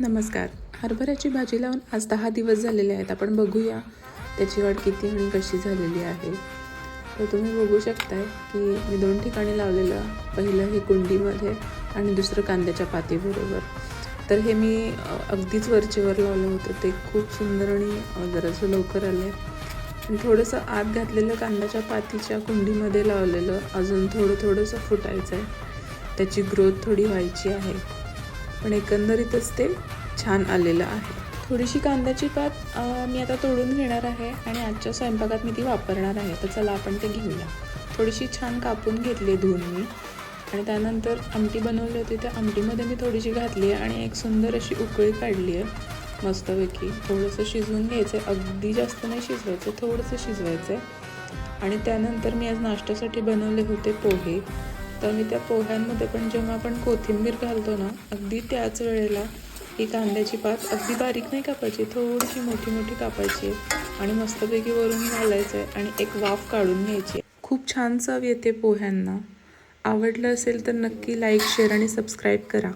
नमस्कार. हरभऱ्याची भाजी लावून आज 10 दिवस झालेले आहेत. आपण बघूया त्याची वाढ किती आणि कशी झालेली आहे. तर तुम्ही बघू शकताय की मी 2 ठिकाणी लावलेलं. पहिलं हे कुंडीमध्ये आणि दुसरं कांद्याच्या पातीबरोबर. तर हे मी अगदीच वरचेवर लावलं होतं. ते खूप सुंदर आणि जरासं लवकर आलं. आणि थोडंसं आत घातलेलं कांद्याच्या पातीच्या कुंडीमध्ये लावलेलं अजून थोडंसं फुटायचं आहे. त्याची ग्रोथ थोडी व्हायची आहे. पण एकंदरीतच ते छान आलेलं आहे. थोडीशी कांद्याची पात मी आता तोडून घेणार आहे आणि आजच्या स्वयंपाकात मी ती वापरणार आहे. तर चला आपण ते घेऊया. थोडीशी छान कापून घेतली धुवून मी आणि त्यानंतर आमटी बनवली होती त्या आमटीमध्ये मी थोडीशी घातली आहे आणि एक सुंदर अशी उकळी काढली आहे मस्तपैकी. थोडंसं शिजवून घ्यायचं आहे. अगदी जास्त नाही शिजवायचं, थोडंसं शिजवायचं आहे. आणि त्यानंतर मी आज नाश्त्यासाठी बनवले होते पोहे. तर मी त्या पोह्यांमध्ये पण जेव्हा आपण कोथिंबीर घालतो ना, अगदी त्याच वेळेला ही कांद्याची पात अगदी बारीक नाही कापायची, थोडीशी मोठी कापायची आणि मस्तपैकी वरून घालायचं आहे आणि एक वाफ काढून घ्यायची. खूप छान चव येते पोह्यांना. आवडलं असेल तर नक्की लाईक, शेअर आणि सबस्क्राईब करा.